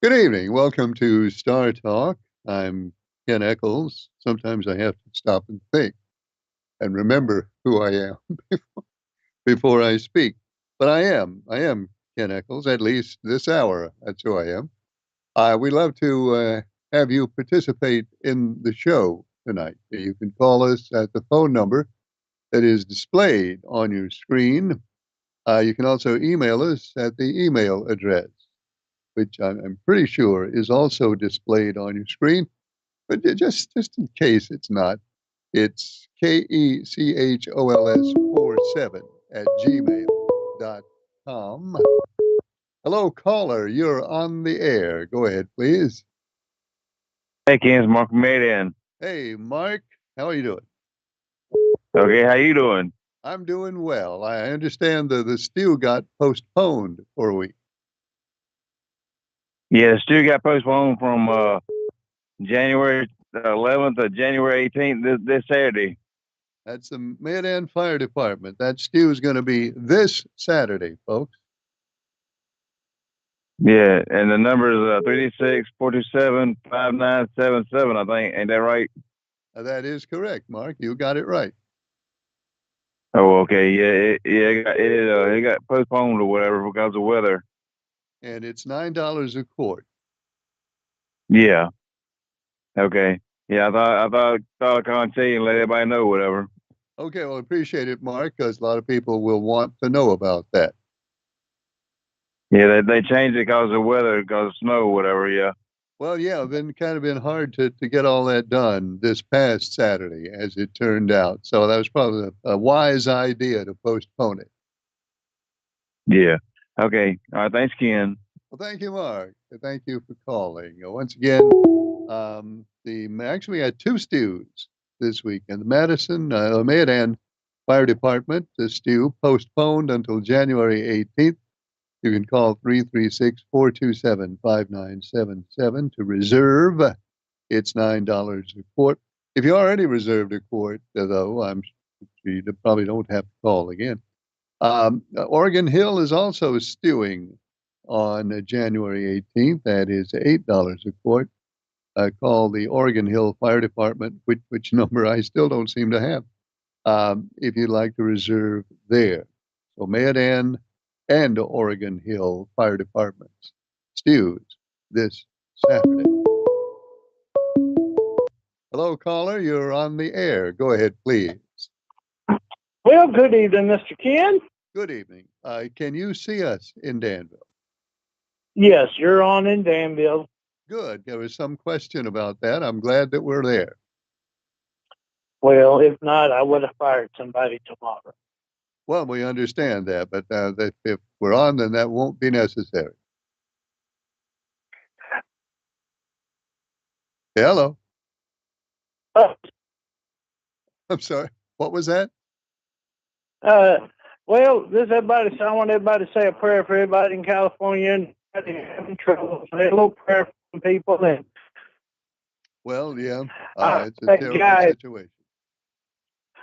Good evening. Welcome to Star Talk. I'm Ken Eccles. Sometimes I have to stop and think and remember who I am before I speak. But I am. I am Ken Eccles, at least this hour. That's who I am. We love to have you participate in the show tonight. You can call us at the phone number that is displayed on your screen. You can also email us at the email address, which I'm pretty sure is also displayed on your screen. But just in case it's not, it's KECHOLS47 at gmail.com. Hello, caller. You're on the air. Go ahead, please. Hey, Ken, it's Mark Median. Hey, Mark. How are you doing? Okay, how you doing? I'm doing well. I understand the stew got postponed for a week. Yeah, the stew got postponed from January 11th to January 18th this Saturday. That's the Mid End Fire Department. That stew is going to be this Saturday, folks. Yeah, and the number is 386 I think. Ain't that right? That is correct, Mark. You got it right. Oh, okay. Yeah, it got postponed or whatever because of weather. And it's $9 a quart. Yeah. Okay. Yeah, I thought I'd call and tell you and let everybody know whatever. Okay, well, I appreciate it, Mark, because a lot of people will want to know about that. Yeah, they changed it because of weather, because of snow, whatever. Yeah. Well, yeah, it's been kind of been hard to get all that done this past Saturday, as it turned out. So that was probably a wise idea to postpone it. Yeah. Okay. All right. Thanks, Ken. Well, thank you, Mark. Thank you for calling. Once again, the actually we had two stews this week, and the Madison Mayodan Fire Department, the stew postponed until January 18th. You can call 336-427-5977 to reserve. It's $9 a quart. If you already reserved a quart, though, I'm sure you probably don't have to call again. Oregon Hill is also stewing on January 18th. That is $8 a quart. Call the Oregon Hill Fire Department, which number I still don't seem to have, if you'd like to reserve there. So Mayodan and Oregon Hill Fire Departments stews this Saturday. Hello, caller. You're on the air. Go ahead, please. Well, good evening, Mr. Ken. Good evening. Can you see us in Danville? Yes, you're on in Danville. Good. There was some question about that. I'm glad that we're there. Well, if not, I would have fired somebody tomorrow. Well, we understand that, but if we're on, then that won't be necessary. Hello. Uh, I'm sorry. What was that? well, this everybody. I want everybody to say a prayer for everybody in California and having trouble. Say a little prayer for people. And Well, yeah, it's a that terrible guy. situation.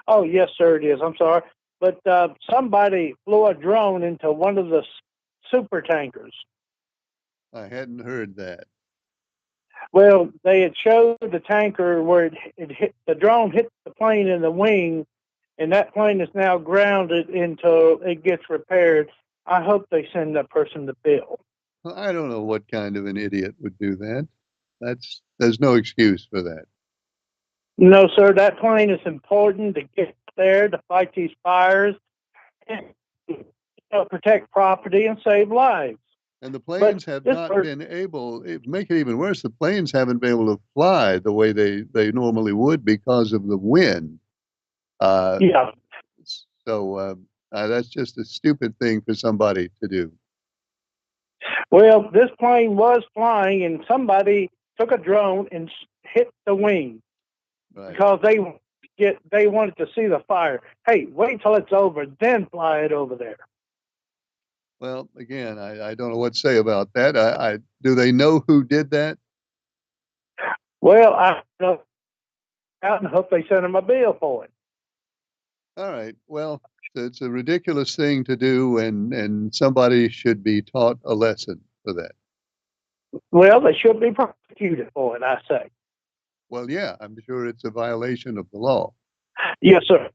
Oh, yes, sir, it is. I'm sorry, but somebody flew a drone into one of the super tankers. I hadn't heard that. Well, they had showed the tanker where it hit the drone hit the plane in the wing, and that plane is now grounded until it gets repaired. I hope they send that person the bill. Well, I don't know what kind of an idiot would do that. There's no excuse for that. No, sir, that plane is important to get there to fight these fires and protect property and save lives. And the But planes have this not person, been able, make it even worse, the planes haven't been able to fly the way they normally would because of the wind. Uh, yeah, so that's just a stupid thing for somebody to do. well, this plane was flying, and somebody took a drone and hit the wing Right. because they wanted to see the fire. Hey, wait till it's over, then fly it over there. Well, again, I don't know what to say about that. Do they know who did that? Well, I don't out and hope they send him a bill for it. All right. Well, it's a ridiculous thing to do, and somebody should be taught a lesson for that. Well, they should be prosecuted for it, I say. Well, yeah, I'm sure it's a violation of the law. Yes, sir.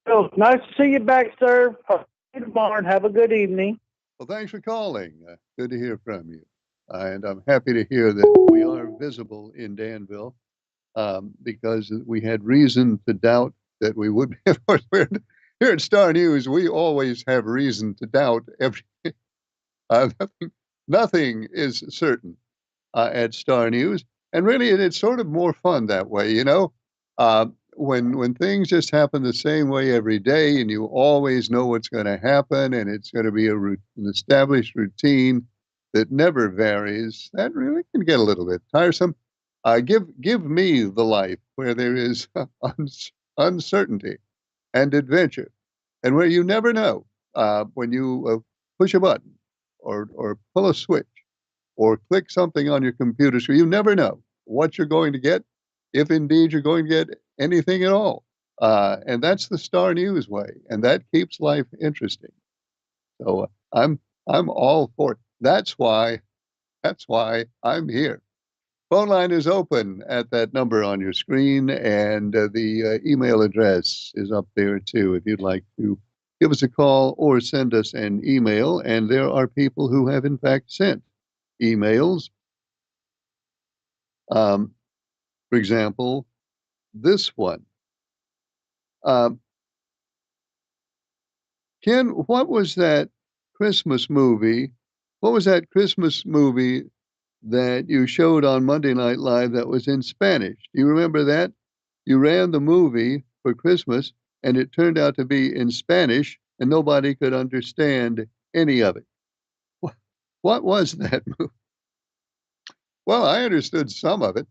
Well, nice to see you back, sir. See you tomorrow and have a good evening. Well, thanks for calling. Good to hear from you. And I'm happy to hear that we are visible in Danville, because we had reason to doubt that we would be. Of course, here at Star News, we always have reason to doubt everything. Nothing is certain at Star News, and really, it's sort of more fun that way, you know. When things just happen the same way every day, and you always know what's going to happen, and it's going to be an established routine that never varies, that really can get a little bit tiresome. Give me the life where there is uncertainty and adventure, and where you never know when you push a button or pull a switch or click something on your computer screen. You never know what you're going to get, if indeed you're going to get anything at all. And that's the Star News way, and that keeps life interesting. So I'm all for it. That's why I'm here. Phone line is open at that number on your screen, and the email address is up there too if you'd like to give us a call or send us an email. And there are people who have, in fact, sent emails. For example, this one. Ken, what was that Christmas movie? What was that Christmas movie that you showed on Monday Night Live that was in Spanish? Do you remember that? You ran the movie for Christmas, and it turned out to be in Spanish, and nobody could understand any of it. What was that movie? Well, I understood some of it.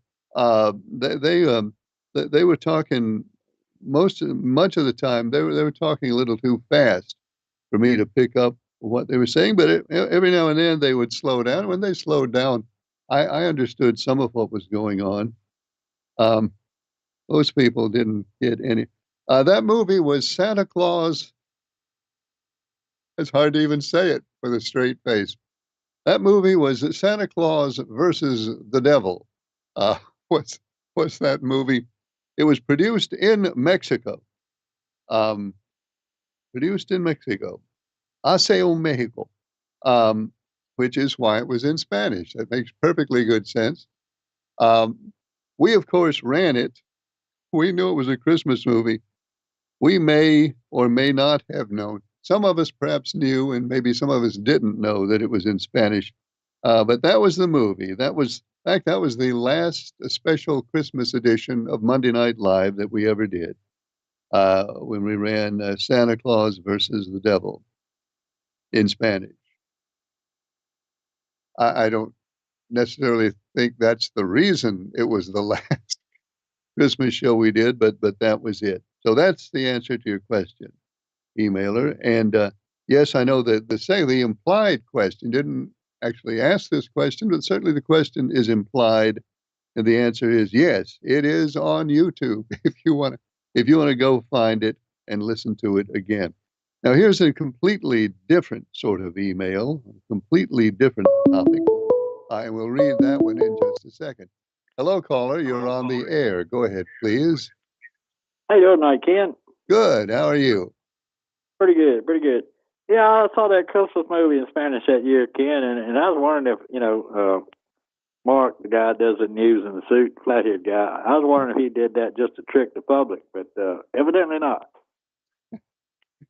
They were talking much of the time. They were talking a little too fast for me to pick up what they were saying. But every now and then they would slow down. When they slowed down, I understood some of what was going on. Most people didn't get any. That movie was Santa Claus. It's hard to even say it with a straight face. That movie was Santa Claus versus the Devil. Uh, what's that movie? It was produced in Mexico. Um, Produced in Mexico. Aseo Mexico, which is why it was in Spanish. That makes perfectly good sense. We, of course, ran it. We knew it was a Christmas movie. We may or may not have known. Some of us perhaps knew, and maybe some of us didn't know that it was in Spanish. But that was the movie. In fact, that was the last special Christmas edition of Monday Night Live that we ever did, when we ran Santa Claus versus the Devil in Spanish. I don't necessarily think that's the reason it was the last Christmas show we did, but that was it. So that's the answer to your question, emailer. And yes, I know that the implied question didn't actually ask this question, but certainly the question is implied, and the answer is yes. It is on YouTube if you want to go find it and listen to it again. Now here's a completely different sort of email, a completely different topic. I will read that one in just a second. Hello, caller. You're on the air. Go ahead, please. How you doing tonight, Ken? Good. How are you? Pretty good, pretty good. Yeah, I saw that Christmas movie in Spanish that year, Ken, and I was wondering if, Mark, the guy that does the news in the suit, flat-head guy, I was wondering if he did that just to trick the public, but evidently not.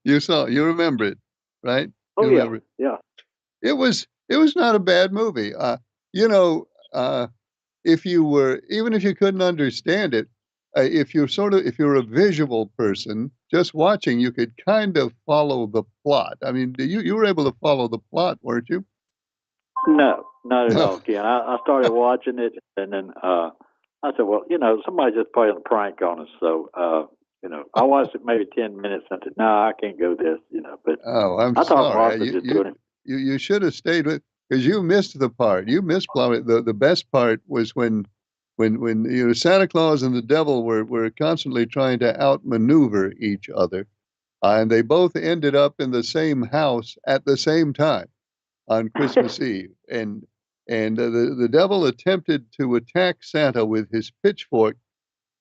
You remember it, right? Oh, you yeah, remember it. yeah. It was not a bad movie. If you couldn't understand it, if you're a visual person, just watching, you could kind of follow the plot. I mean, you were able to follow the plot, weren't you? No, not at No. all, Ken. I started watching it, and then I said, well, somebody just playing a prank on us, so, I watched it maybe 10 minutes and I said, no, I can't go this, but Oh, I'm I thought sorry. Mark was just doing it. You should have stayed with, because you missed the part. You missed the best part was when Santa Claus and the devil were constantly trying to outmaneuver each other, and they both ended up in the same house at the same time on Christmas Eve. And and the devil attempted to attack Santa with his pitchfork.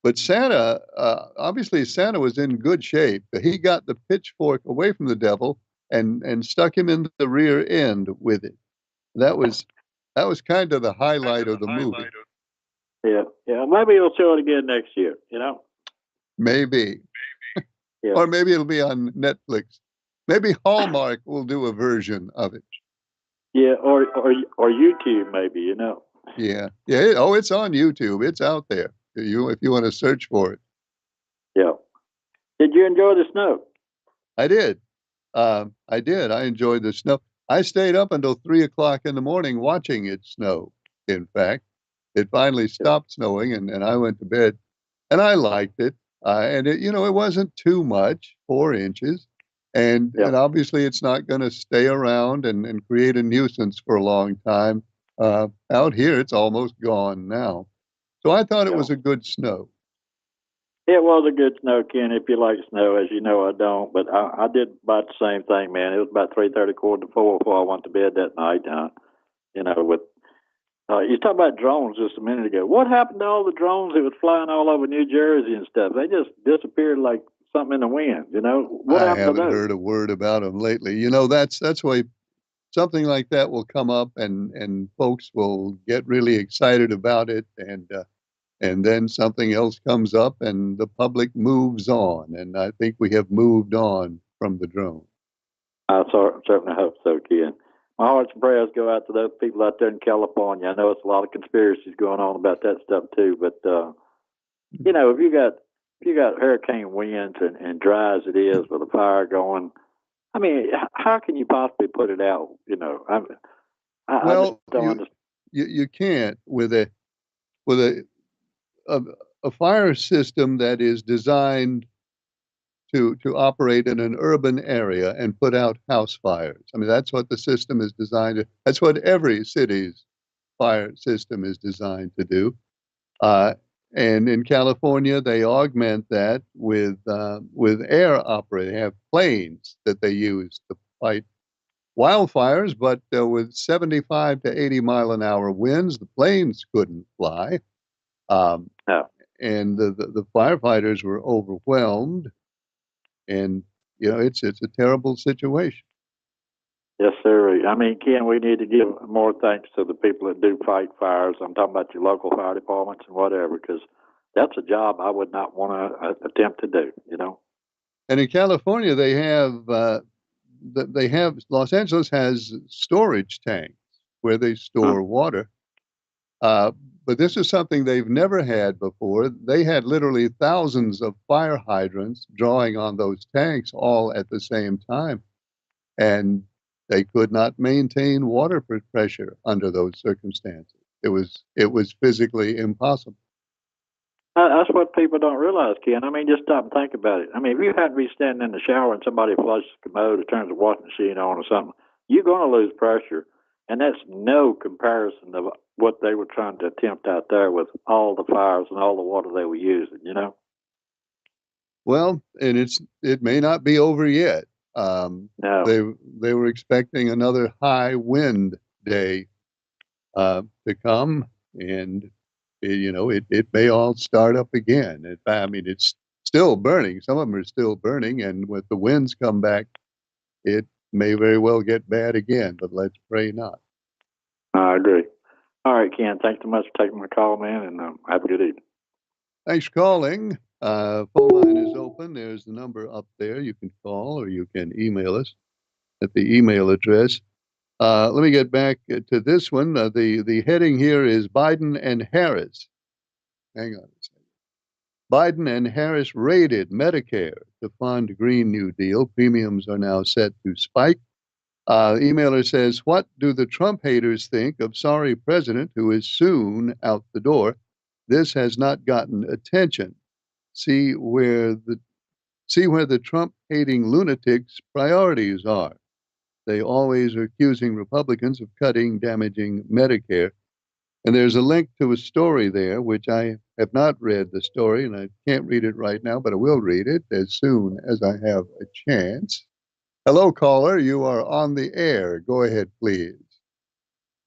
But Santa, obviously, Santa was in good shape. He got the pitchfork away from the devil and stuck him in the rear end with it. That was kind of the highlight of the movie. Yeah, yeah. Maybe he'll show it again next year. Maybe, Yeah. or maybe it'll be on Netflix. Maybe Hallmark will do a version of it. Yeah, or YouTube maybe. Yeah. Oh, it's on YouTube. It's out there. If you want to search for it. Yeah. Did you enjoy the snow? I did. I did. I enjoyed the snow. I stayed up until 3 o'clock in the morning watching it snow. In fact, it finally stopped snowing, and I went to bed, and I liked it. And it wasn't too much, 4 inches, and obviously it's not going to stay around and create a nuisance for a long time. Out here, it's almost gone now. So I thought it was a good snow. It was a good snow, Ken. If you like snow, as you know, I don't, but I did about the same thing, man. It was about 3:30, 3:45 before I went to bed that night. With you talked about drones just a minute ago. What happened to all the drones that was flying all over New Jersey and stuff? They just disappeared like something in the wind. What I happened to haven't those? heard a word about them lately. That's why something like that will come up, and folks will get really excited about it, and then something else comes up, and the public moves on. And I think we have moved on from the drone. I certainly hope so, Ken. My hearts and prayers go out to those people out there in California. I know it's a lot of conspiracies going on about that stuff too, but if you got hurricane winds and dry as it is with a fire going, I mean, how can you possibly put it out? I just don't understand. You can't with a fire system that is designed to operate in an urban area and put out house fires. I mean, that's what the system is designed to. That's what every city's fire system is designed to do. And in California, they augment that with air operating. They have planes that they use to fight wildfires, but with 75 to 80 mile an hour winds, the planes couldn't fly. No. And the firefighters were overwhelmed, and it's a terrible situation. Yes, sir. I mean, Ken, we need to give more thanks to the people that do fight fires. I'm talking about your local fire departments and whatever, because that's a job I would not want to attempt to do. And in California, they have Los Angeles has storage tanks where they store water. But this is something they've never had before. They had literally thousands of fire hydrants drawing on those tanks all at the same time. And they could not maintain water pressure under those circumstances. It was physically impossible. That's what people don't realize, Ken. I mean, just stop and think about it. I mean, if you happen to be standing in the shower and somebody flushes the commode or turns the washing machine on or something, you're going to lose pressure. And that's no comparison of what they were trying to attempt out there with all the fires and all the water they were using, Well, and it may not be over yet. No. They were expecting another high wind day to come, and it may all start up again. I mean, it's still burning. Some of them are still burning, and with the winds come back, it may very well get bad again. But let's pray not. I agree. All right, Ken. Thanks so much for taking my call, man, and have a good evening. Thanks for calling. Phone line is open. There's the number up there. You can call or you can email us at the email address. Let me get back to this one. The heading here is Biden and Harris. Hang on a second. Biden and Harris raided Medicare to fund Green New Deal. Premiums are now set to spike. Emailer says, what do the Trump haters think of sorry president who is soon out the door? This has not gotten attention. See where the Trump-hating lunatics' priorities are. They always are accusing Republicans of cutting, damaging Medicare. And there's a link to a story there, which I have not read the story, and I can't read it right now, but I will read it as soon as I have a chance. Hello, caller. You are on the air. Go ahead, please.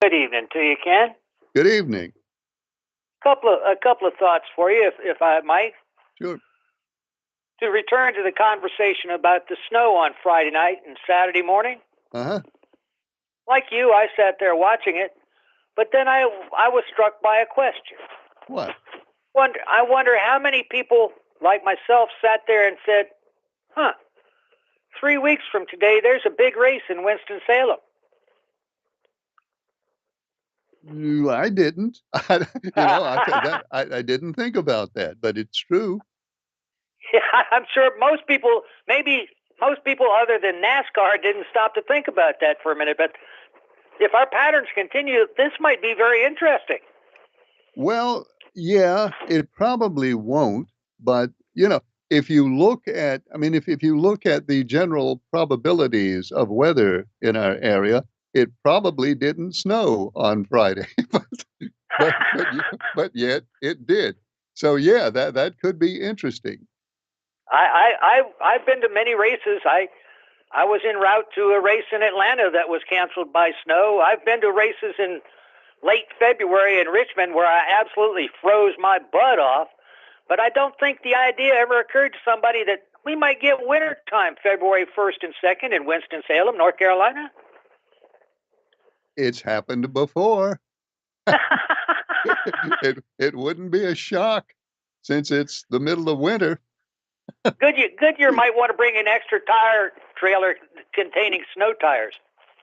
Good evening to you, Ken. Good evening. A couple of thoughts for you, if I might. Sure. To return to the conversation about the snow on Friday night and Saturday morning. Uh-huh. Like you, I sat there watching it, but then I was struck by a question. What? I wonder how many people like myself sat there and said, "Huh, 3 weeks from today, there's a big race in Winston-Salem." I didn't. I didn't think about that, but it's true. Yeah, I'm sure most people other than NASCAR didn't stop to think about that for a minute. But if our patterns continue, this might be very interesting. Well, yeah, it probably won't, but if you look at, if you look at the general probabilities of weather in our area, it probably didn't snow on Friday, but yet it did. So yeah, that could be interesting. I've been to many races. I was en route to a race in Atlanta that was canceled by snow. I've been to races in late February in Richmond where I absolutely froze my butt off. But I don't think the idea ever occurred to somebody that we might get winter time February 1st and 2nd in Winston-Salem, North Carolina. It's happened before. It wouldn't be a shock since it's the middle of winter. Goodyear might want to bring an extra tire trailer containing snow tires.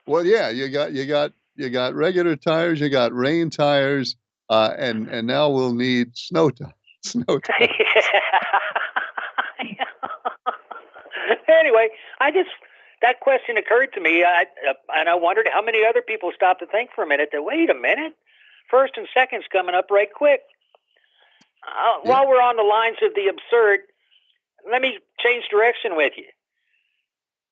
Well, yeah, you got regular tires, you got rain tires, and now we'll need snow tires. Anyway, that question occurred to me, and I wondered how many other people stopped to think for a minute that, wait a minute, first and second's coming up right quick. While we're on the lines of the absurd, let me change direction with you.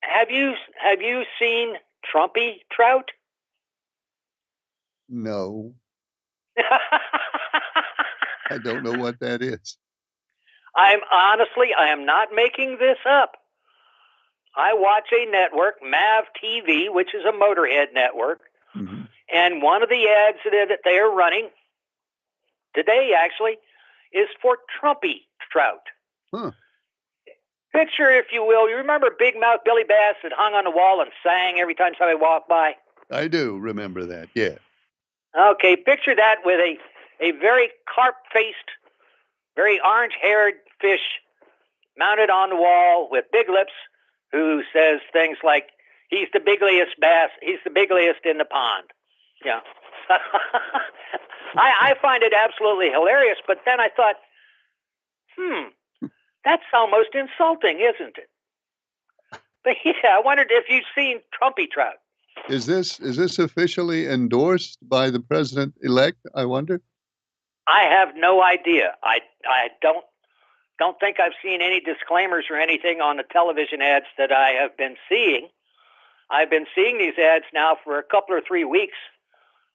Have you seen Trumpy trout? No. I don't know what that is. I am not making this up. I watch a network, MAV TV, which is a Motorhead network, and one of the ads that they are running today actually is for Trumpy trout. Huh. Picture, if you will, you remember Big Mouth Billy Bass that hung on the wall and sang every time somebody walked by? I do remember that, yeah. Okay, picture that with a very carp-faced, very orange-haired fish mounted on the wall with big lips who says things like, he's the bigliest bass, he's the bigliest in the pond. Yeah. I find it absolutely hilarious, but then I thought, that's almost insulting, isn't it? But yeah, I wondered if you've seen Trumpy trout. Is this officially endorsed by the president-elect, I wonder? I have no idea. I don't think I've seen any disclaimers or anything on the television ads that I have been seeing. I've been seeing these ads now for a couple or 3 weeks.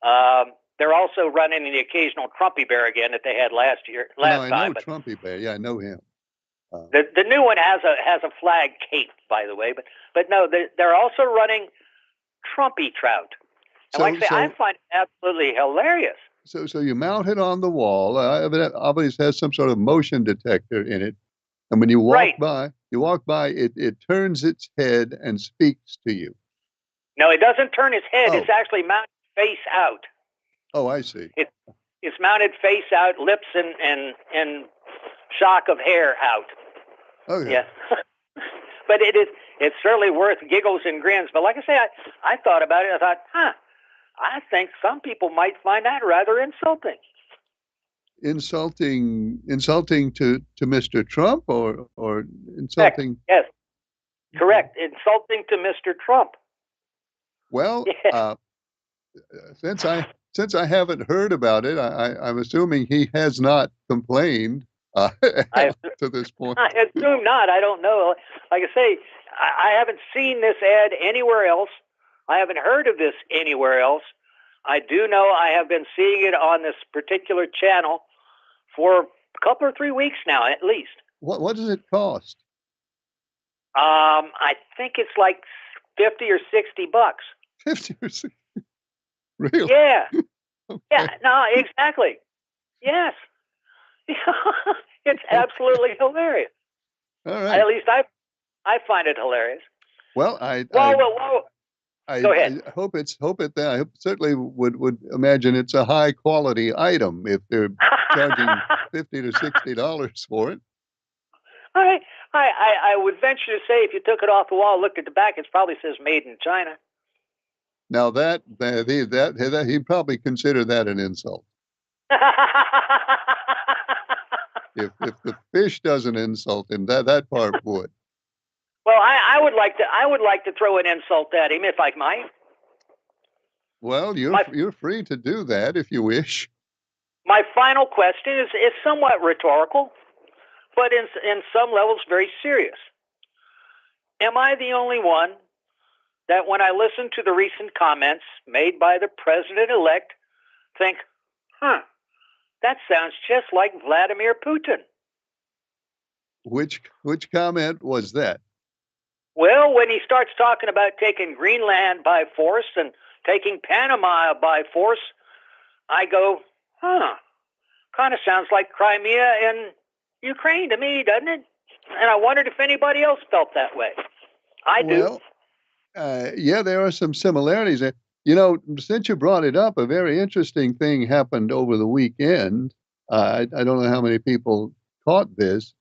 They're also running the occasional Trumpy Bear again that they had last time. I know Trumpy Bear. Yeah, I know him. The new one has a flag cape, by the way, but no, they're also running Trumpy trout. And like I say, I find it absolutely hilarious. So you mount it on the wall. It obviously has some sort of motion detector in it, and when you walk by, it turns its head and speaks to you. No, it doesn't turn its head. It's actually mounted face out. Oh, I see. It's mounted face out, lips and shock of hair out. Okay. Yeah. But it's certainly worth giggles and grins. But like I say, I thought about it. I thought, I think some people might find that rather insulting. Insulting to Mr. Trump or insulting? Yes, correct. Insulting to Mr. Trump. Well, since I haven't heard about it, I'm assuming he has not complained to this point. I assume not. I don't know. Like I say, I haven't seen this ad anywhere else. I haven't heard of this anywhere else. I do know I have been seeing it on this particular channel for a couple or 3 weeks now, at least. What does it cost? I think it's like $50 or $60. 50 or 60. Really? Yeah. Okay. Yeah. No, exactly. Yes. It's absolutely hilarious. All At right. least I find it hilarious. Well, I Whoa. Go ahead. I hope I certainly would imagine it's a high quality item if they're charging $50 to $60 for it. I would venture to say if you took it off the wall, looked at the back, it probably says "Made in China." Now he'd probably consider that an insult. If the fish doesn't insult him, that part would. Well, I would like to throw an insult at him if I might. Well, My you're free to do that if you wish. my final question is somewhat rhetorical, but in some levels very serious. Am I the only one that when I listen to the recent comments made by the president-elect think, that sounds just like Vladimir Putin? Which comment was that? Well, when he starts talking about taking Greenland by force and taking Panama by force, I go, kind of sounds like Crimea and Ukraine to me, doesn't it? And I wondered if anybody else felt that way. I do. Well, yeah, there are some similarities. You know, since you brought it up, a very interesting thing happened over the weekend. I don't know how many people caught this.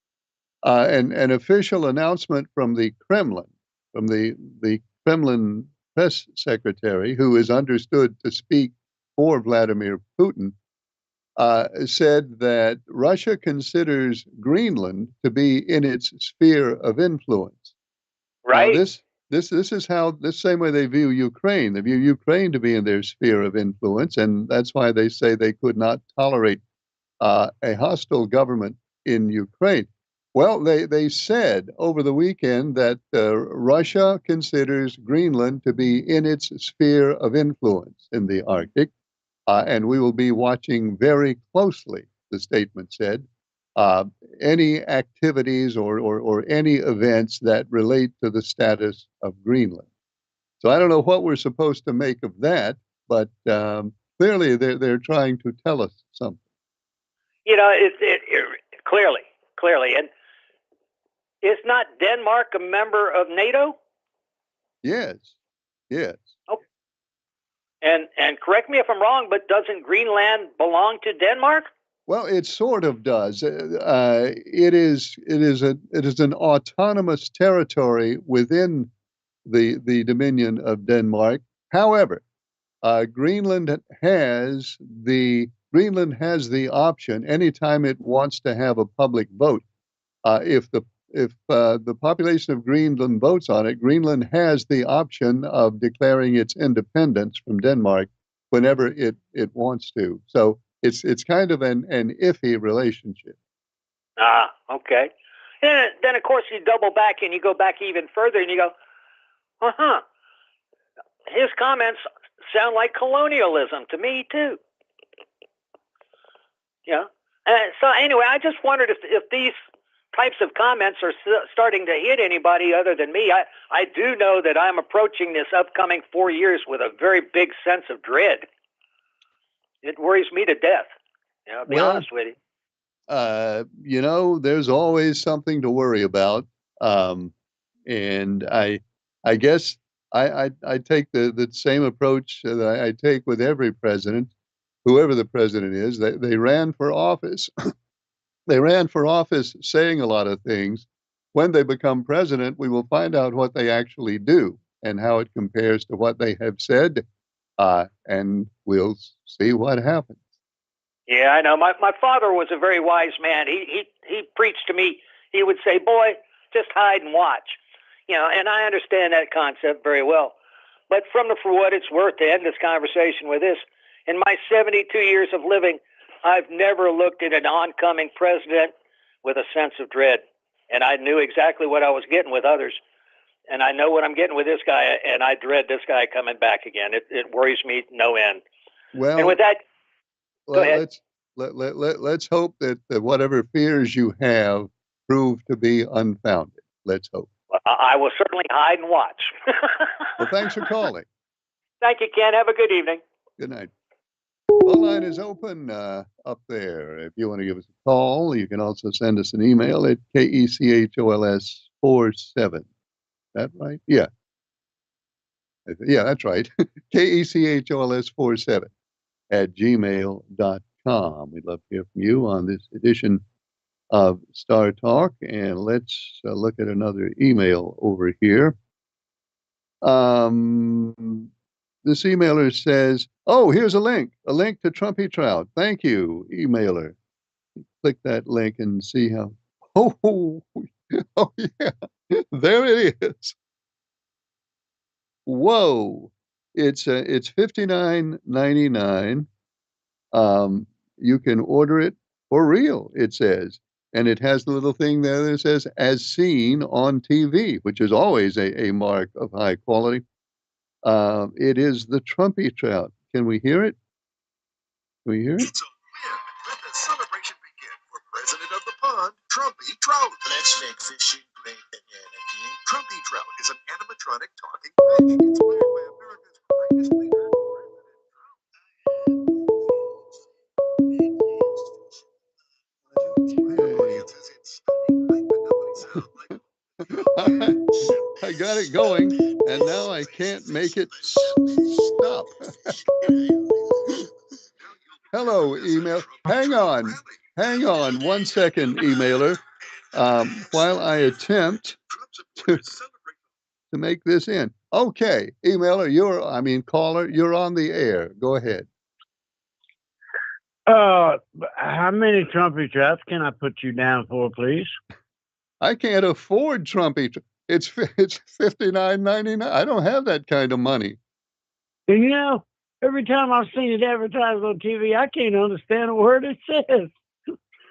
An official announcement from the Kremlin, from the Kremlin press secretary, who is understood to speak for Vladimir Putin, said that Russia considers Greenland to be in its sphere of influence. Now, Right? this is how the same way they view Ukraine. They view Ukraine to be in their sphere of influence, and that's why they say they could not tolerate a hostile government in Ukraine. Well, they said over the weekend that Russia considers Greenland to be in its sphere of influence in the Arctic, and we will be watching very closely, the statement said, any activities or any events that relate to the status of Greenland. So I don't know what we're supposed to make of that, but clearly they're trying to tell us something. You know, clearly, and is not Denmark a member of NATO? Yes, yes. Oh, and correct me if I'm wrong, but doesn't Greenland belong to Denmark? Well, it sort of does. It is an autonomous territory within the Dominion of Denmark. However, Greenland has the option anytime it wants to have a public vote. If the population of Greenland votes on it, Greenland has the option of declaring its independence from Denmark whenever it wants to. So it's kind of an iffy relationship. Ah, okay. And then of course you double back and you go back even further and you go, his comments sound like colonialism to me too. Yeah. So anyway, I just wondered if these types of comments are starting to hit anybody other than me. I do know that I'm approaching this upcoming 4 years with a very big sense of dread. It worries me to death. You know, I'll be honest with you. You know, there's always something to worry about, and I guess I take the same approach that I take with every president, whoever the president is. They ran for office. They ran for office saying a lot of things. When they become president, we will find out what they actually do and how it compares to what they have said, and we'll see what happens. Yeah, I know. My father was a very wise man. He preached to me. He would say, "Boy, just hide and watch." You know, and I understand that concept very well. But for what it's worth, to end this conversation with this, in my 72 years of living, I've never looked at an oncoming president with a sense of dread. And I knew exactly what I was getting with others. And I know what I'm getting with this guy, and I dread this guy coming back again. It worries me no end. Well, and with that, go ahead. Let's hope that whatever fears you have prove to be unfounded. Let's hope. I will certainly hide and watch. Well, thanks for calling. Thank you, Ken. Have a good evening. Good night. Phone line is open up there. If you want to give us a call, you can also send us an email at KECHOLS47. That right? Yeah. Yeah, that's right. KECHOLS47 at gmail.com. We'd love to hear from you on this edition of Star Talk. And let's look at another email over here. This emailer says, oh, here's a link to Trumpy Trout. Thank you, emailer. Click that link and see how. Oh, oh yeah, there it is. Whoa, it's $59.99. You can order it for real, it says, and it has the little thing there that says "as seen on TV," which is always a mark of high quality. It is the Trumpy Trout. Can we hear it? Can we hear it? It's a win. Let the celebration begin for President of the Pond, Trumpy Trout. Let's make fishing great again. Trumpy Trout is an animatronic talking fish inspired by America's greatest leader, I got it going, and now I can't make it stop. Hello, email. Hang on 1 second, emailer, while I attempt to make this in. Okay, emailer, caller, you're on the air. Go ahead. How many Trumpy Trouts can I put you down for, please? I can't afford Trumpy. It's $59.99. I don't have that kind of money. You know, every time I've seen it advertised on TV, I can't understand a word it says.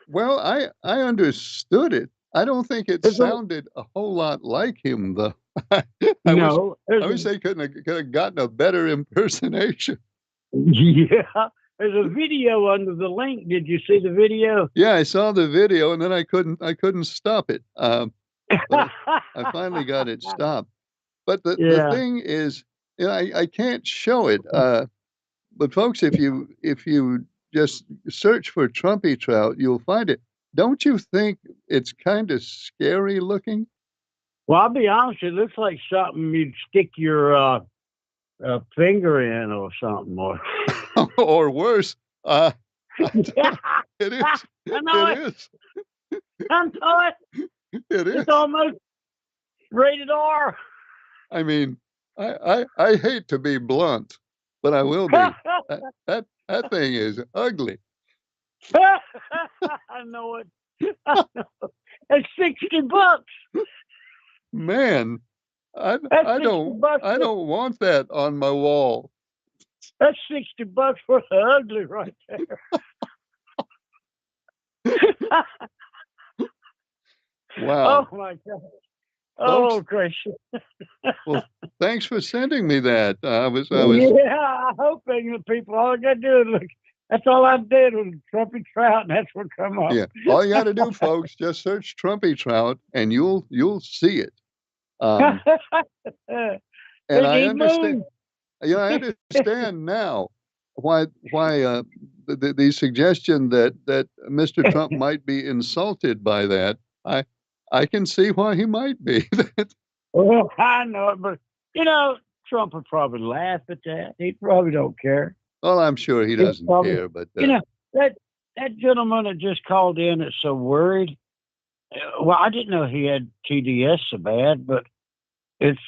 Well, I understood it. I don't think it sounded a whole lot like him, though. I wish they could have gotten a better impersonation. Yeah. There's a video under the link. Did you see the video? Yeah, I saw the video, and then I couldn't stop it. I finally got it stopped. But the thing is, I can't show it. But folks, if you just search for Trumpy Trout, you'll find it. Don't you think it's kind of scary looking? Well, I'll be honest, it looks like something you'd stick your finger in or something. Or worse. Yeah, it is. I know it is. I know it. It is. It's almost rated R. I mean, I hate to be blunt, but I will be. that thing is ugly. I know it. It's $60. Man, I don't want that on my wall. That's $60 for the ugly right there. Wow. Oh my God. Oh, gracious. Well, thanks for sending me that. I was. Yeah, I hope the people, all I got to do is look. That's all I did was Trumpy Trout, and that's what come up. Yeah, all you got to do, folks, just search Trumpy Trout, and you'll see it. And I understand. I understand now why the suggestion that Mr. Trump might be insulted by that. I can see why he might be. Well, I know it, but Trump would probably laugh at that. He probably don't care. Well, I'm sure he doesn't care, but that gentleman that just called in is so worried. Well, I didn't know he had TDS so bad, but it's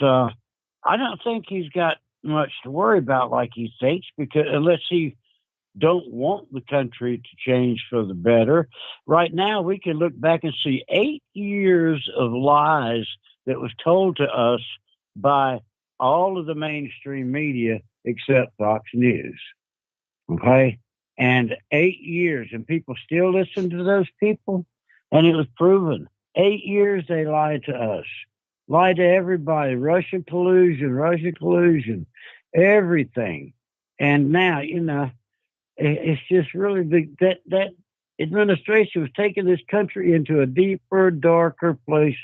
I don't think he's got much to worry about like he thinks, because unless he don't want the country to change for the better. Right now, we can look back and see 8 years of lies that was told to us by all of the mainstream media except Fox News. Okay? And 8 years, and people still listen to those people, and it was proven. 8 years they lied to us. Lied to everybody. Russian collusion, everything. And now, it's just really that administration was taking this country into a deeper, darker place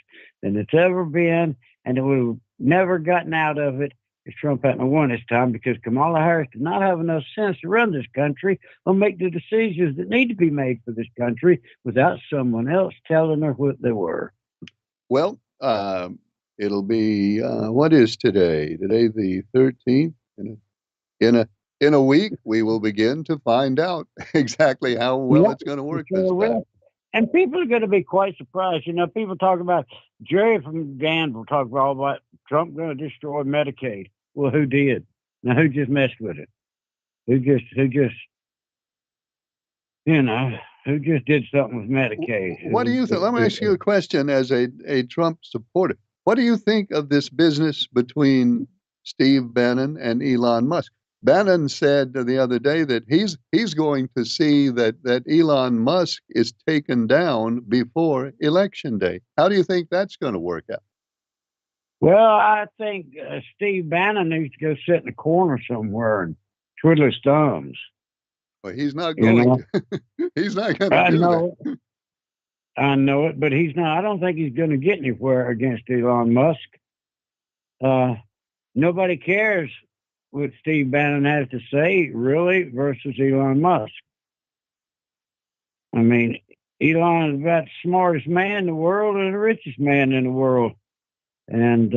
than it's ever been, and it would have never gotten out of it if Trump hadn't won this time, because Kamala Harris did not have enough sense to run this country or make the decisions that need to be made for this country without someone else telling her what they were. Well, it'll be what is today? Today the 13th. In a week, we will begin to find out exactly how well it's going to work this time. And people are going to be quite surprised. You know, people talk about Jerry from Danville talk about Trump going to destroy Medicaid. Well, who did? Now, who just messed with it? Who just did something with Medicaid? What do you think? Let me ask you a question as a Trump supporter. What do you think of this business between Steve Bannon and Elon Musk? Bannon said the other day that he's going to see that Elon Musk is taken down before Election Day. How do you think that's going to work out? Well, I think Steve Bannon needs to go sit in the corner somewhere and twiddle his thumbs. Well, he's not going to. He's not going to do that. I know it, but he's not. I don't think he's going to get anywhere against Elon Musk. Nobody cares what Steve Bannon has to say, really, versus Elon Musk. I mean, Elon is about the smartest man in the world and the richest man in the world. And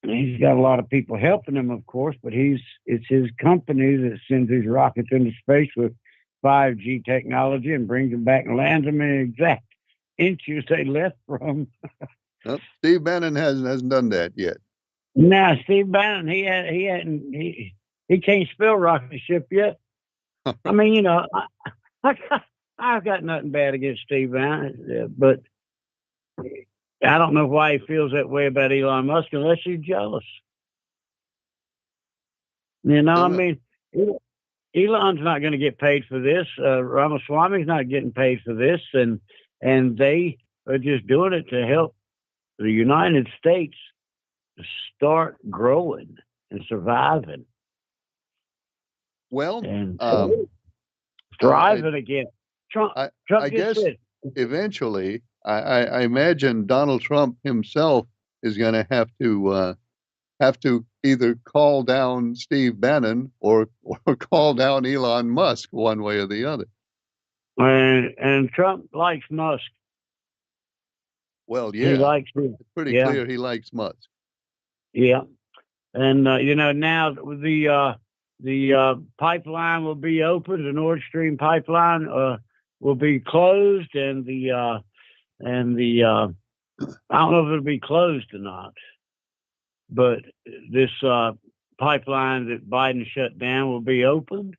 he's got a lot of people helping him, of course, but it's his company that sends these rockets into space with 5G technology and brings them back and lands them in the exact inches they left from. Well, Steve Bannon hasn't done that yet. No, Steve Bannon, he can't spell rocket ship yet. I mean, you know, I've got nothing bad against Steve Bannon, but I don't know why he feels that way about Elon Musk unless he's jealous. You know, I mean, Elon's not going to get paid for this. Ramaswamy's not getting paid for this, and they are just doing it to help the United States start growing and surviving. Well, and thriving again. Trump I guess eventually, I imagine Donald Trump himself is going to have to either call down Steve Bannon or call down Elon Musk one way or the other. And Trump likes Musk. Well, yeah, it's pretty clear he likes Musk. Yeah, and you know, now the pipeline will be open. The Nord Stream pipeline will be closed, and the I don't know if it'll be closed or not, but this pipeline that Biden shut down will be opened.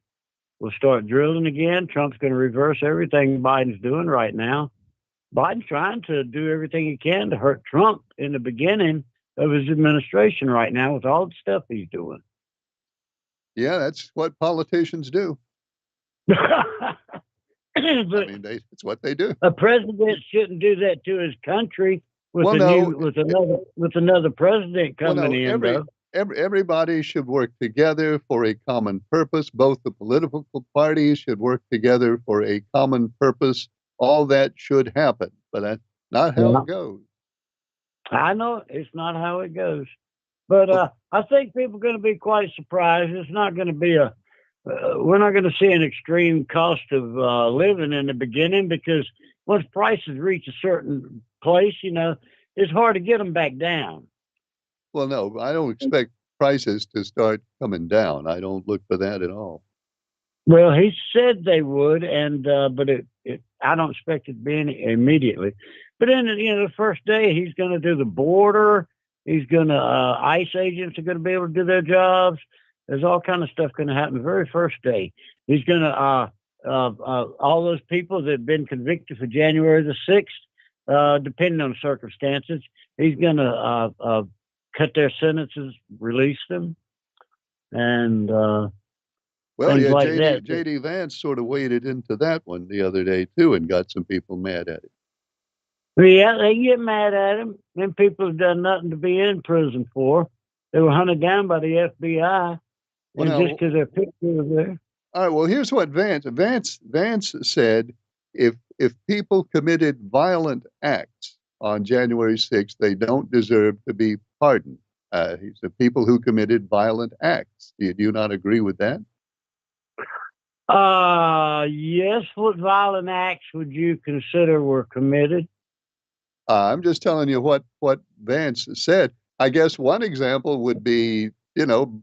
We'll start drilling again. Trump's going to reverse everything Biden's doing right now. Biden's trying to do everything he can to hurt Trump in the beginning of his administration right now with all the stuff he's doing. Yeah, that's what politicians do. I mean, it's what they do. A president shouldn't do that to his country with another president coming in. Everybody should work together for a common purpose. Both the political parties should work together for a common purpose. All that should happen, but that's not how it goes. I know it's not how it goes, but I think people are going to be quite surprised. It's not going to be we're not going to see an extreme cost of living in the beginning, because once prices reach a certain place, you know, it's hard to get them back down. Well, no, I don't expect prices to start coming down. I don't look for that at all. Well, he said they would, and but I don't expect it to be immediately. But then, you know, the first day he's going to do the border. He's going to ICE agents are going to be able to do their jobs. There's all kind of stuff going to happen the very first day. He's going to all those people that have been convicted for January the 6th, depending on circumstances, he's going to cut their sentences, release them, and well, yeah, like JD Vance sort of waded into that one the other day too, and got some people mad at it. Yeah, they get mad at him. Them people have done nothing to be in prison for. They were hunted down by the FBI, and just because their picture was there. All right. Well, here's what Vance said: if people committed violent acts on January 6th, they don't deserve to be pardoned. He's the people who committed violent acts. Do you not agree with that? Yes. What violent acts would you consider were committed? I'm just telling you what Vance said. I guess one example would be,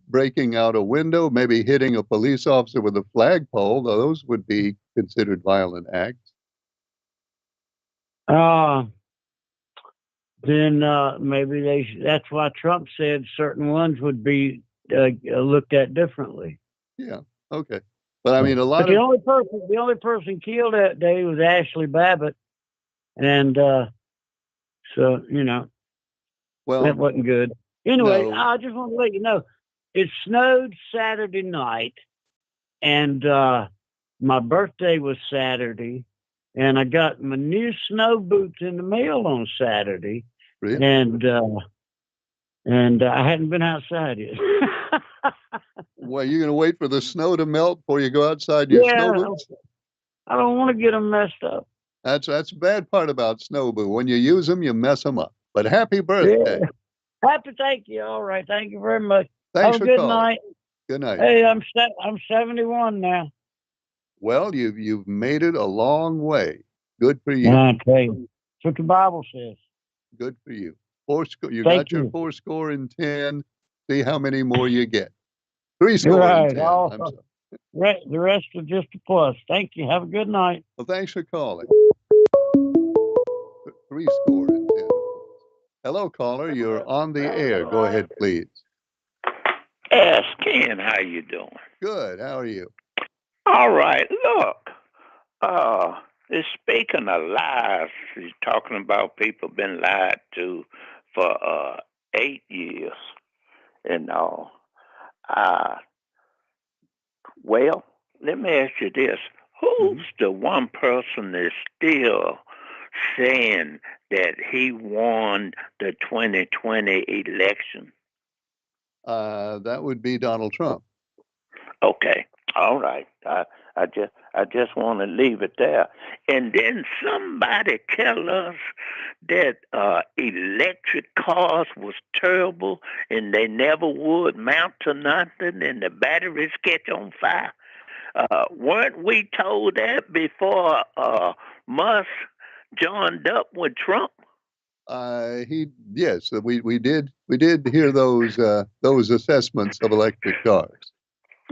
breaking out a window, maybe hitting a police officer with a flagpole. Those would be considered violent acts. Then maybe that's why Trump said certain ones would be looked at differently. Yeah. Okay. But I mean, But the only person killed that day was Ashley Babbitt, and so well, that wasn't good. Anyway, no. I just want to let you know it snowed Saturday night, and my birthday was Saturday, and I got my new snow boots in the mail on Saturday, Really? and I hadn't been outside yet. Well, you're going to wait for the snow to melt before you go outside in your snow Yeah, boots? I don't want to get them messed up. That's the bad part about snow boots. When you use them, you mess them up. But happy birthday. Yeah. Thank you. All right, thank you very much. Thanks Have a for good calling. night. Good night. Hey, I'm 71 now. Well, you've made it a long way. Good for you. I tell you, that's what the Bible says. Good for you. You Thank got your you. 4-10. See how many more you get. 3-10. Right. I'm sorry. The rest are just a plus. Thank you. Have a good night. Well, thanks for calling. 3-10. Hello, caller. You're on the air. Go ahead, please. Yes, Ken, how you doing? Good. How are you? All right, look. It's speaking of lies. He's talking about people been lied to for 8 years and all. Well, let me ask you this. Who's the one person that's still saying that he won the 2020 election? That would be Donald Trump. Okay. All right. I just want to leave it there. And then somebody tell us that electric cars was terrible and they never would mount to nothing and the batteries catch on fire. Weren't we told that before Musk joined up with Trump? Yes, we did hear those assessments of electric cars.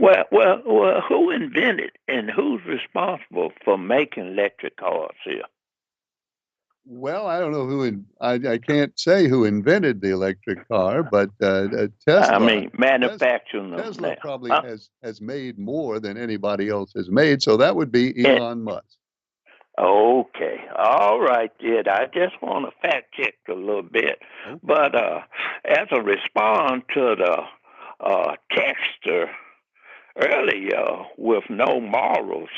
Well, who invented and who's responsible for making electric cars here? Well, I don't know I can't say who invented the electric car, but Tesla. I mean, manufacturing them. Tesla probably has made more than anybody else has made, so that would be Elon Musk. Okay, all right, Did I just want to fact check a little bit, okay. But as a response to the texter earlier with no morals,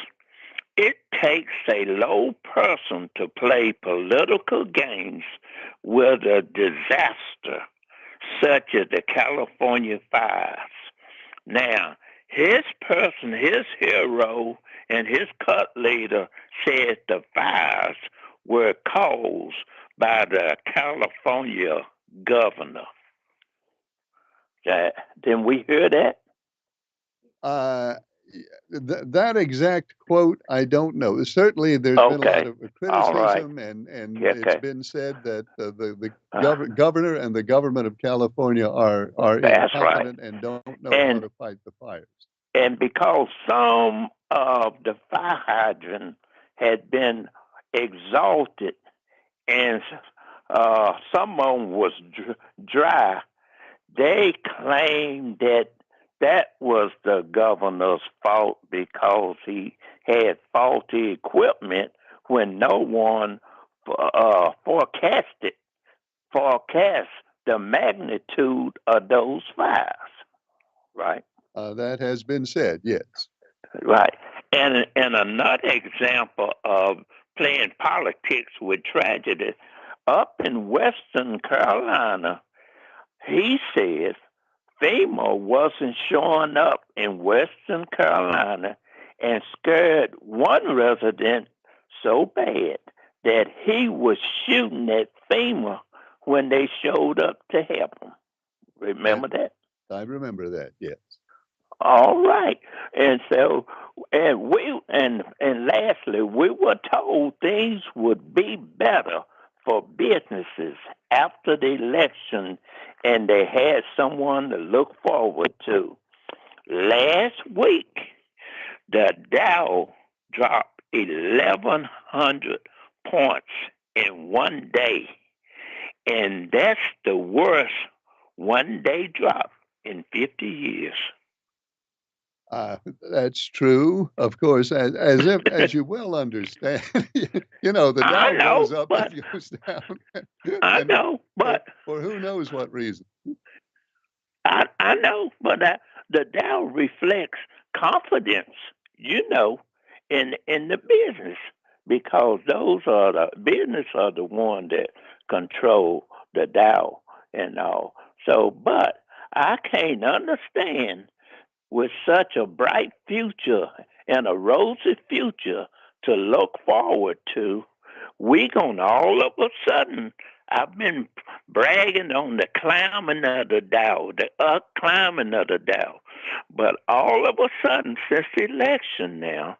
it takes a low person to play political games with a disaster such as the California fires. Now, his hero, and his cult leader said the fires were caused by the California governor. Didn't we hear that? That exact quote, I don't know. Certainly, there's been a lot of criticism, and it's been said that the governor and the government of California are incompetent and don't know how to fight the fires. And because some of the fire hydrant had been exalted and some of them was dry, they claimed that was the governor's fault because he had faulty equipment when no one forecast the magnitude of those fires, right? That has been said, yes. Right. And another example of playing politics with tragedy, up in Western Carolina, he says FEMA wasn't showing up in Western Carolina and scared one resident so bad that he was shooting at FEMA when they showed up to help him. Remember that? I remember that, yes. All right. And so, and lastly, we were told things would be better for businesses after the election, and they had someone to look forward to. Last week, the Dow dropped 1,100 points in one day, and that's the worst one-day drop in 50 years. That's true, of course, as you well understand. The Dow goes up and goes down. I know, but for who knows what reason. I know, but the Dow reflects confidence, in the business, because those are the business are the one that control the Dow and all. So, but I can't understand with such a bright future and a rosy future to look forward to, we gonna all of a sudden, I've been bragging on the climbing of the Dow, the climbing of the Dow, but all of a sudden, since the election now,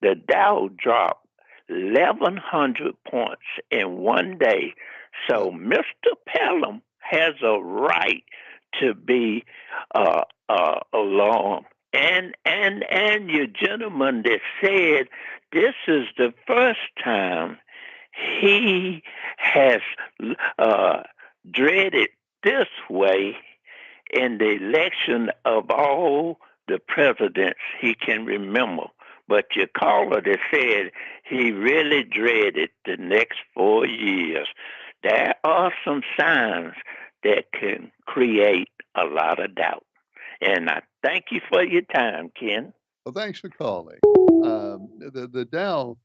the Dow dropped 1,100 points in one day. So Mr. Pelham has a right to be alarmed. And your gentleman that said this is the first time he has dreaded this way in the election of all the presidents he can remember. But your caller that said he really dreaded the next 4 years. There are some signs that can create a lot of doubt. And I thank you for your time, Ken. Well, thanks for calling. The Dow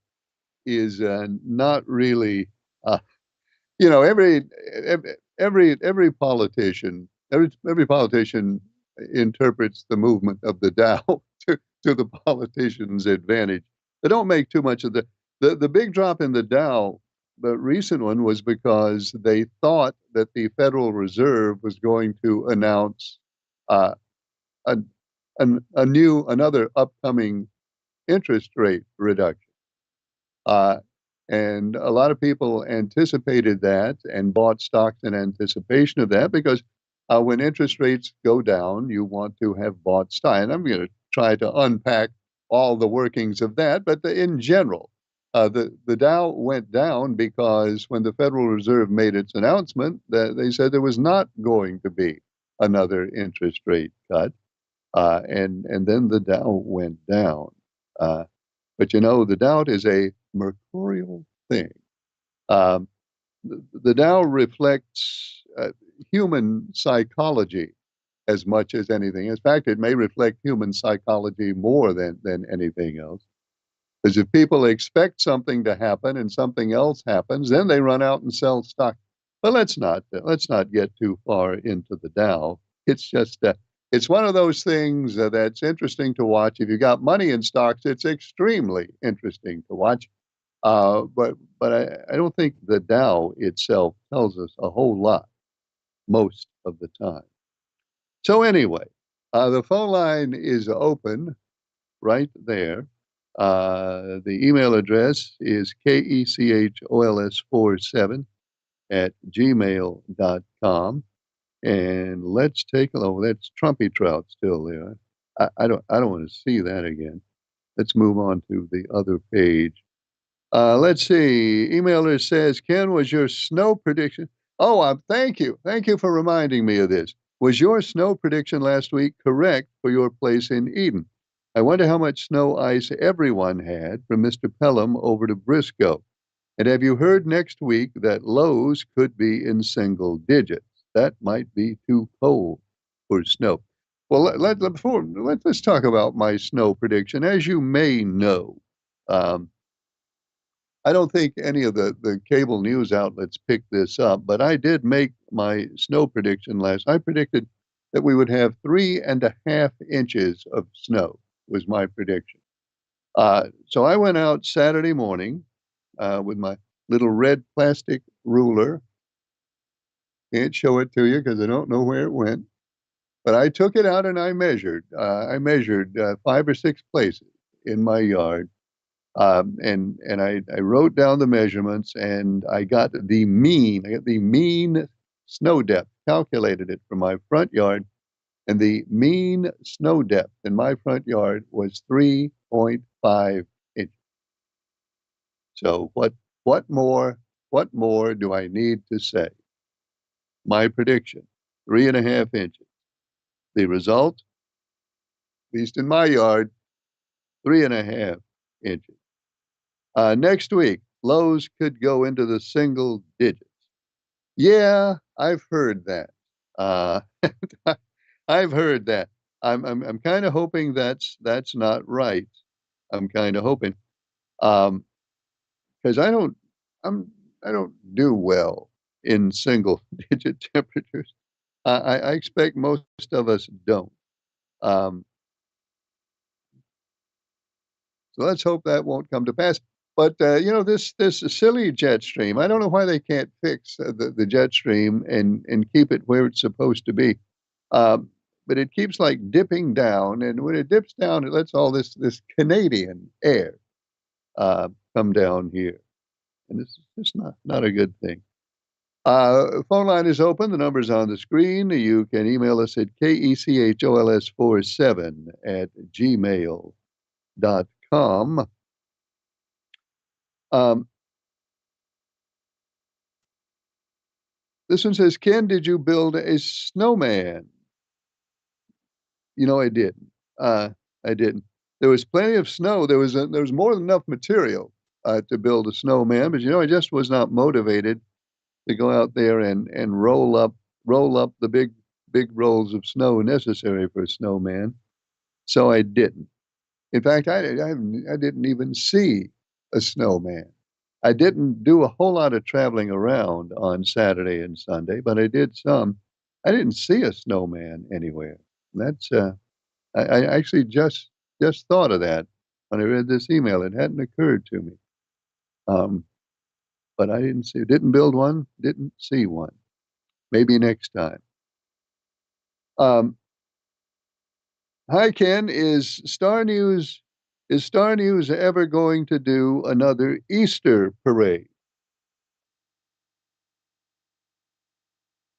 is not really, every politician, every politician interprets the movement of the Dow to the politician's advantage. They don't make too much of the big drop in the Dow. The recent one was because they thought that the Federal Reserve was going to announce another upcoming interest rate reduction. And a lot of people anticipated that and bought stocks in anticipation of that because when interest rates go down, you want to have bought stock. And I'm going to try to unpack all the workings of that. But in general, the Dow went down because when the Federal Reserve made its announcement, they said there was not going to be another interest rate cut. And then the Dow went down. But the Dow is a mercurial thing. The Dow reflects human psychology as much as anything. In fact, it may reflect human psychology more than anything else. Because if people expect something to happen and something else happens, then they run out and sell stock. But let's not get too far into the Dow. It's just it's one of those things that's interesting to watch. If you got money in stocks, it's extremely interesting to watch. But I don't think the Dow itself tells us a whole lot most of the time. So anyway, the phone line is open right there. The email address is kechOLS47@gmail.com. And let's take a look. That's Trumpy Trout still there. I don't want to see that again. Let's move on to the other page. Let's see. Emailer says, Ken, was your snow prediction? Oh, thank you. Thank you for reminding me of this. Was your snow prediction last week correct for your place in Eden? I wonder how much snow ice everyone had from Mr. Pelham over to Briscoe. And have you heard next week that lows could be in single digits? That might be too cold for snow. Well, let's talk about my snow prediction. As you may know, I don't think any of the cable news outlets picked this up, but I did make my snow prediction I predicted that we would have 3.5 inches of snow was my prediction. So I went out Saturday morning with my little red plastic ruler. Can't show it to you because I don't know where it went. But I took it out and I measured. I measured 5 or 6 places in my yard, and I wrote down the measurements, and I got the mean. I got the mean snow depth. Calculated it for my front yard, and the mean snow depth in my front yard was 3.5 inches. So what more do I need to say? My prediction: 3.5 inches. The result, at least in my yard, 3.5 inches. Next week, lows could go into the single digits. Yeah, I've heard that. Uh, I've heard that. I'm kind of hoping that's not right. I'm kind of hoping, because I don't do well in single digit temperatures. I expect most of us don't. Um, so let's hope that won't come to pass. But this silly jet stream. I don't know why they can't fix the jet stream and keep it where it's supposed to be. Um, but it keeps like dipping down, and when it dips down, it lets all this Canadian air come down here, and this is just not a good thing. Phone line is open. The number's on the screen. You can email us at kechOLS47@gmail.com. Um, this one says, Ken, did you build a snowman? I didn't. I didn't. There was plenty of snow. There was more than enough material to build a snowman, but I just was not motivated to go out there and roll up the big rolls of snow necessary for a snowman. So I didn't. In fact, I didn't even see a snowman. I didn't do a whole lot of traveling around on Saturday and Sunday, but I did some. I didn't see a snowman anywhere. That's I actually just thought of that when I read this email. It hadn't occurred to me. But I didn't build one, didn't see one. Maybe next time. Hi, Ken. Is Star News ever going to do another Easter parade?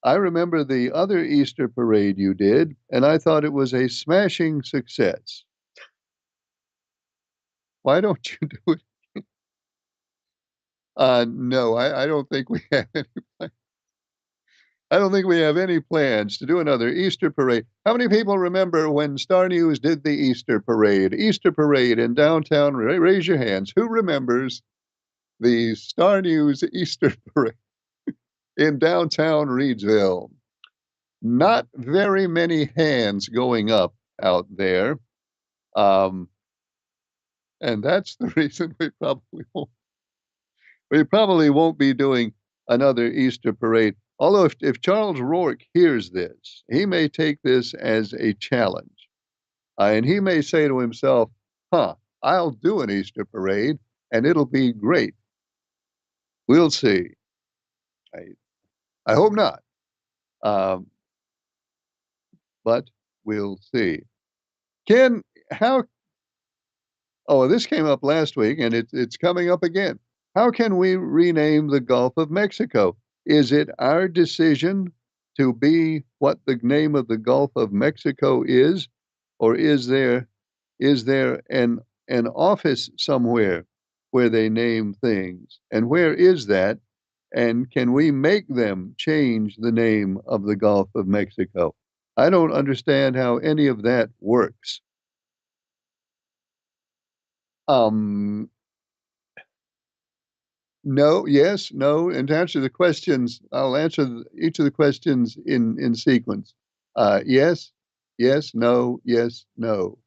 I remember the other Easter parade you did, and I thought it was a smashing success. Why don't you do it? No, I don't think we have any plans. I don't think we have any plans to do another Easter parade. How many people remember when Star News did the Easter parade? Easter parade in downtown. Raise your hands. Who remembers the Star News Easter parade in downtown Reidsville? Not very many hands going up out there. And that's the reason we probably won't be doing another Easter parade. Although if Charles Rourke hears this, he may take this as a challenge. And he may say to himself, I'll do an Easter parade and it'll be great. We'll see. I hope not. But we'll see. Ken, this came up last week and it's coming up again. How can we rename the Gulf of Mexico? Is it our decision to be what the name of the Gulf of Mexico is, or is there an office somewhere where they name things? And where is that? And can we make them change the name of the Gulf of Mexico? I don't understand how any of that works. No, yes, no. And to answer the questions, I'll answer each of the questions in sequence. Yes, yes, no, yes, no,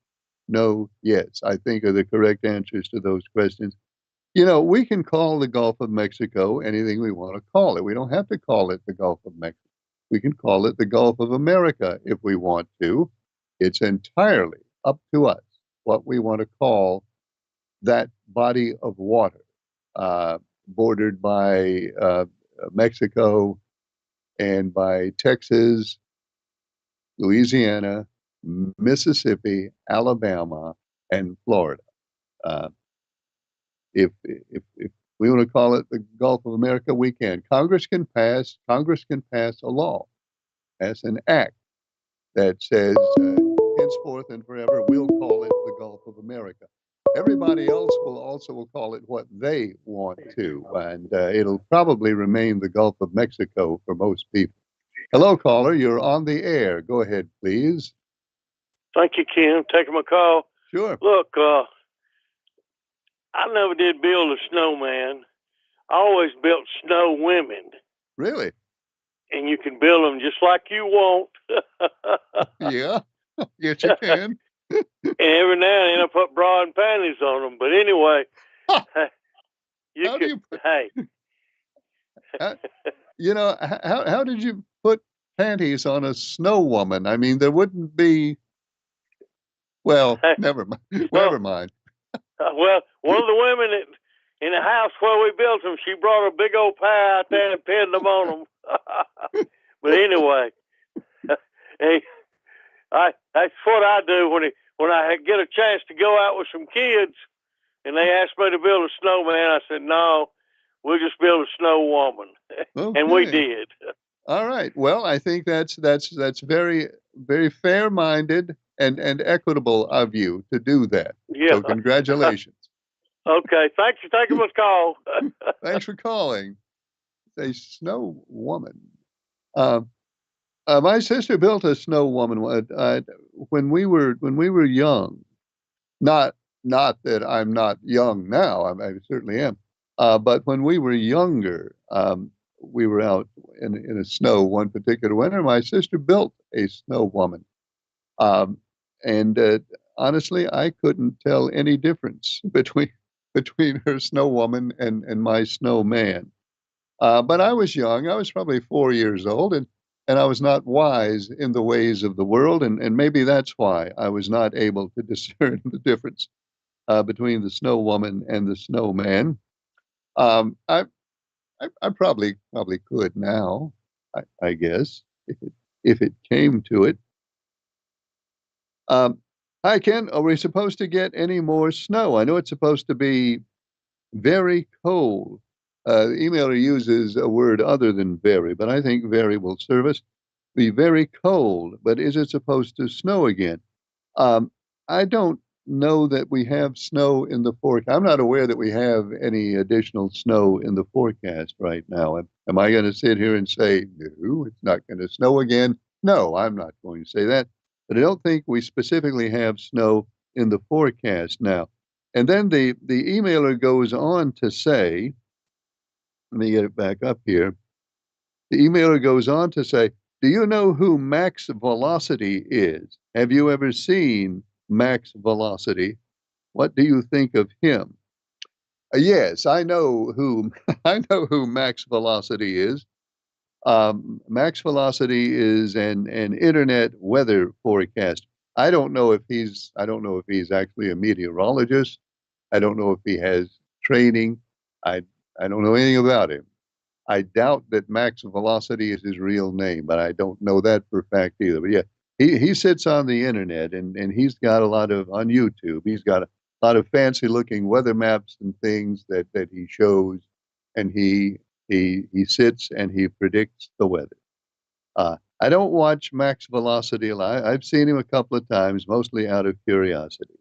no, yes, I think are the correct answers to those questions. We can call the Gulf of Mexico anything we want to call it. We don't have to call it the Gulf of Mexico. We can call it the Gulf of America if we want to. It's entirely up to us what we want to call that body of water. Bordered by Mexico and by Texas Louisiana, Mississippi, Alabama, and Florida. If we want to call it the Gulf of America, we can. Congress can pass a law, pass an act that says henceforth and forever we'll call it the Gulf of America. Everybody else will also call it what they want to, and it'll probably remain the Gulf of Mexico for most people. Hello, caller. You're on the air. Go ahead, please. Thank you, Ken. Taking my call. Sure. Look, I never did build a snowman. I always built snow women. Really? And you can build them just like you want. Yeah. Yes, you can. And every now and then I put bra and panties on them. But anyway, hey. You know, how did you put panties on a snow woman? I mean, there wouldn't be. Well, never mind. Never mind. Well, one of the women in the house where we built them, she brought a big old pie out there and pinned them on them. But anyway, hey, that's what I do when I get a chance to go out with some kids, and they ask me to build a snowman. I said, no, we'll just build a snow woman, Okay. and we did. All right. Well, I think that's very, very fair-minded and equitable of you to do that. Yeah. So congratulations. Okay. Thanks for taking my call. Thanks for calling. A snow woman. My sister built a snow woman when we were young. Not that I'm not young now. I certainly am. But when we were younger, we were out in a snow one particular winter. My sister built a snow woman. And honestly, I couldn't tell any difference between her snow woman and my snowman. But I was young. I was probably 4 years old, and I was not wise in the ways of the world, and maybe that's why I was not able to discern the difference between the snow woman and the snowman. I probably could now, I guess, if it came to it. Hi, Ken. Are we supposed to get any more snow? I know it's supposed to be very cold. The emailer uses a word other than very, but I think very will serve us. Be very cold, but is it supposed to snow again? I don't know that we have snow in the forecast. I'm not aware that we have any additional snow in the forecast right now. Am I going to sit here and say, no, it's not going to snow again? No, I'm not going to say that. But I don't think we specifically have snow in the forecast now. And then the emailer goes on to say, let me get it back up here. The emailer goes on to say, do you know who Max Velocity is? Have you ever seen Max Velocity? What do you think of him? Yes, I know who Max Velocity is. Max Velocity is an internet weather forecast. I don't know if he's actually a meteorologist. I don't know if he has training. I don't know anything about him. I doubt that Max Velocity is his real name, but I don't know that for a fact either. But yeah, he sits on the internet and he's got a lot of on YouTube. He's got a lot of fancy looking weather maps and things that he shows, and he sits and he predicts the weather. I don't watch Max Velocity a lot. I've seen him a couple of times, mostly out of curiosity,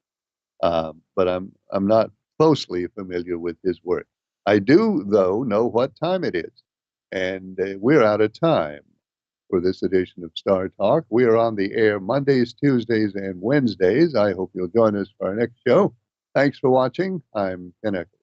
but I'm not closely familiar with his work. I do, though, know what time it is, and we're out of time for this edition of Star Talk. We are on the air Mondays, Tuesdays, and Wednesdays. I hope you'll join us for our next show. Thanks for watching. I'm Ken Echols.